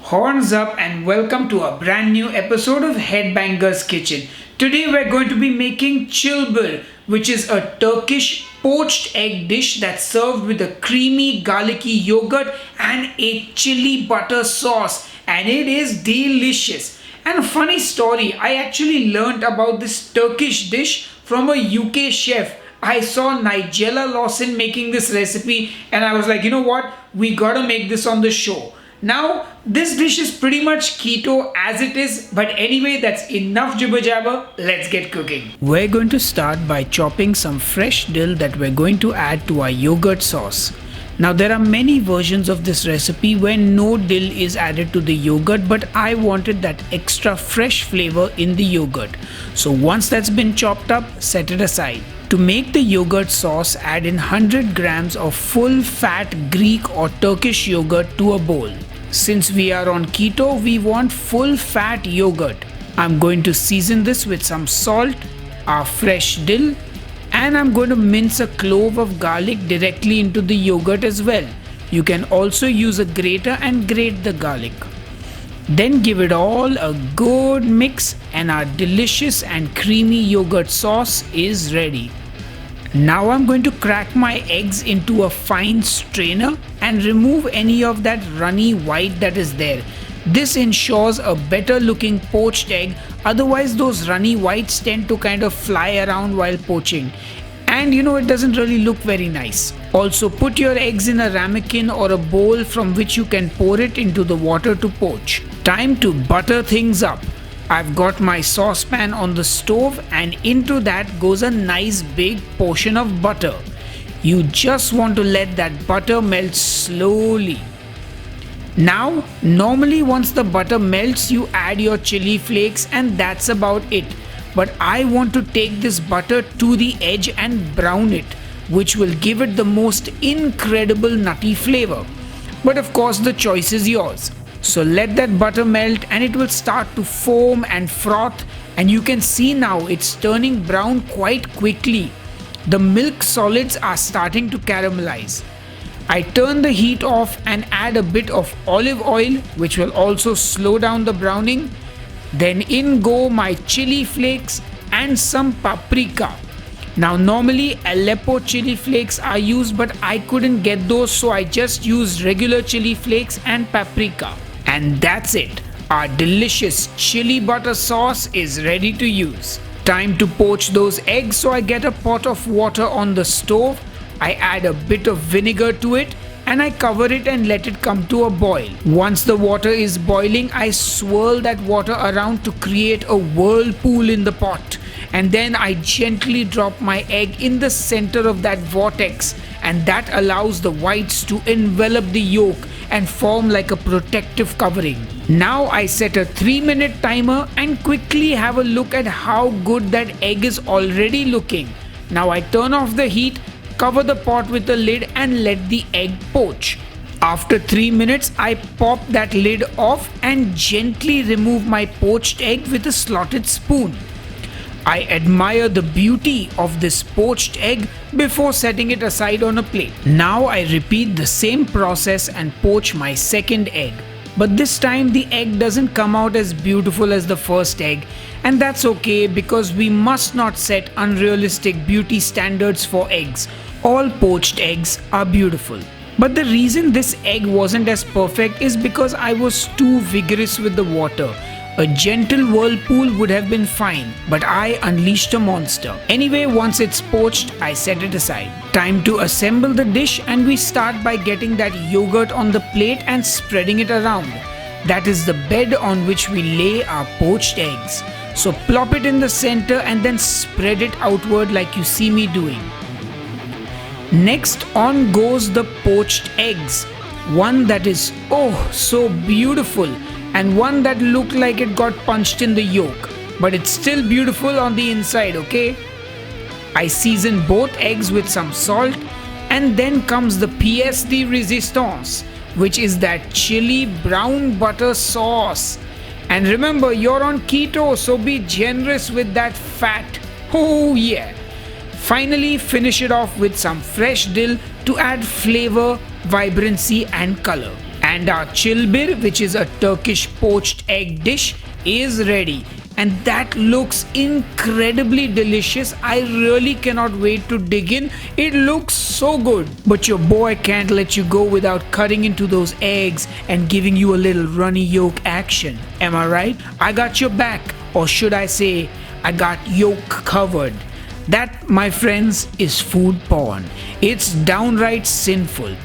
Horns up and welcome to a brand new episode of Headbanger's Kitchen. Today we're going to be making Cilbir, which is a Turkish poached egg dish that's served with a creamy garlicky yogurt and a chili butter sauce, and it is delicious. And a funny story, I actually learnt about this Turkish dish from a UK chef. I saw Nigella Lawson making this recipe and I was like, you know what, we gotta make this on the show. Now, this dish is pretty much keto as it is, but anyway, that's enough jibber jabber. Let's get cooking. We're going to start by chopping some fresh dill that we're going to add to our yogurt sauce. Now, there are many versions of this recipe where no dill is added to the yogurt, but I wanted that extra fresh flavor in the yogurt. So once that's been chopped up, set it aside. To make the yogurt sauce, add in 100 grams of full fat Greek or Turkish yogurt to a bowl. Since we are on keto, we want full fat yogurt. I'm going to season this with some salt, our fresh dill, and I'm going to mince a clove of garlic directly into the yogurt as well. You can also use a grater and grate the garlic. Then give it all a good mix and our delicious and creamy yogurt sauce is ready. Now I'm going to crack my eggs into a fine strainer and remove any of that runny white that is there. This ensures a better looking poached egg, otherwise those runny whites tend to kind of fly around while poaching. And it doesn't really look very nice. Also put your eggs in a ramekin or a bowl from which you can pour it into the water to poach. Time to butter things up. I've got my saucepan on the stove and into that goes a nice big portion of butter. You just want to let that butter melt slowly. Now, normally once the butter melts, you add your chili flakes and that's about it. But I want to take this butter to the edge and brown it, which will give it the most incredible nutty flavor. But of course the choice is yours. So let that butter melt and it will start to foam and froth, and you can see now it's turning brown quite quickly. The milk solids are starting to caramelize. I turn the heat off and add a bit of olive oil, which will also slow down the browning. Then in go my chili flakes and some paprika. Now normally Aleppo chili flakes are used, but I couldn't get those, so I just used regular chili flakes and paprika. And that's it. Our delicious chili butter sauce is ready to use. Time to poach those eggs, so I get a pot of water on the stove. I add a bit of vinegar to it and I cover it and let it come to a boil. Once the water is boiling, I swirl that water around to create a whirlpool in the pot. And then I gently drop my egg in the center of that vortex, and that allows the whites to envelop the yolk and form like a protective covering. Now I set a 3-minute timer and quickly have a look at how good that egg is already looking. Now I turn off the heat, cover the pot with the lid and let the egg poach. After 3 minutes, I pop that lid off and gently remove my poached egg with a slotted spoon. I admire the beauty of this poached egg before setting it aside on a plate. Now I repeat the same process and poach my second egg. But this time the egg doesn't come out as beautiful as the first egg, and that's okay because we must not set unrealistic beauty standards for eggs. All poached eggs are beautiful. But the reason this egg wasn't as perfect is because I was too vigorous with the water. A gentle whirlpool would have been fine, but I unleashed a monster. Anyway, once it's poached, I set it aside. Time to assemble the dish, and we start by getting that yogurt on the plate and spreading it around. That is the bed on which we lay our poached eggs. So plop it in the center and then spread it outward like you see me doing. Next on goes the poached eggs. One that is so beautiful, and one that looked like it got punched in the yolk, but it's still beautiful on the inside, okay? I season both eggs with some salt, and then comes the pièce de résistance, which is that chili brown butter sauce. And remember, you're on keto, so be generous with that fat. Oh yeah. Finally, finish it off with some fresh dill to add flavor, vibrancy and color. And our Cilbir, which is a Turkish poached egg dish, is ready. And that looks incredibly delicious. I really cannot wait to dig in. It looks so good. But your boy can't let you go without cutting into those eggs and giving you a little runny yolk action. Am I right? I got your back. Or should I say, I got yolk covered. That, my friends, is food porn. It's downright sinful.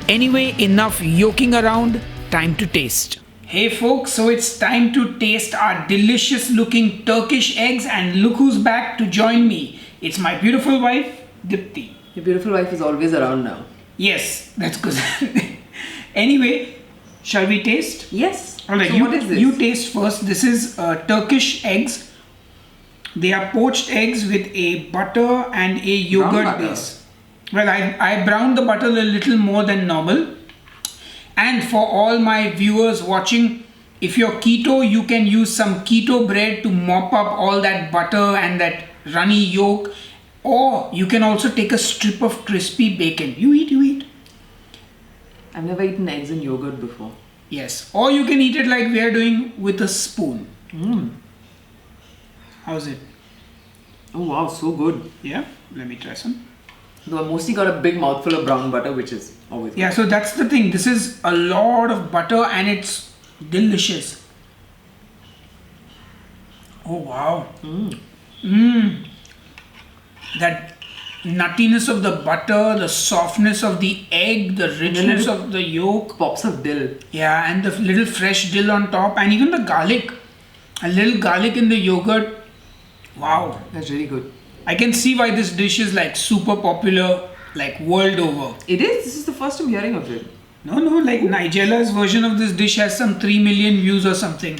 Anyway, enough yoking around. Time to taste. Hey folks, so it's time to taste our delicious looking Turkish eggs, and look who's back to join me. It's my beautiful wife, Dipti. Your beautiful wife is always around now. Yes, that's good. Anyway, shall we taste? Yes. Alright, so what is this? You taste first. This is Turkish eggs. They are poached eggs with a butter and a yogurt base. Well, I browned the butter a little more than normal. And for all my viewers watching, if you're keto, you can use some keto bread to mop up all that butter and that runny yolk. Or you can also take a strip of crispy bacon. You eat. I've never eaten eggs and yogurt before. Yes. Or you can eat it like we are doing with a spoon. How's it? Oh wow, so good. Yeah? Let me try some. Though I mostly got a big mouthful of brown butter, which is always Yeah, so that's the thing. This is a lot of butter and it's delicious. Oh wow. That nuttiness of the butter, the softness of the egg, the richness of the yolk. pops of dill. Yeah, and the little fresh dill on top, and even the garlic. A little garlic in the yogurt. Wow. That's really good. I can see why this dish is like super popular, like world over. It is? This is the first I'm hearing of it. No, like Nigella's version of this dish has some 3 million views or something.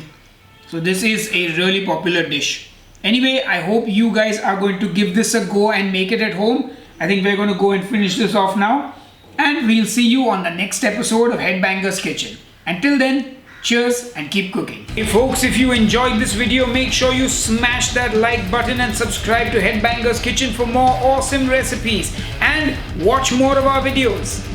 So this is a really popular dish. Anyway, I hope you guys are going to give this a go and make it at home. I think we're going to go and finish this off now. And we'll see you on the next episode of Headbangers Kitchen. Until then, cheers and keep cooking. Hey folks, if you enjoyed this video, make sure you smash that like button and subscribe to Headbangers Kitchen for more awesome recipes and watch more of our videos.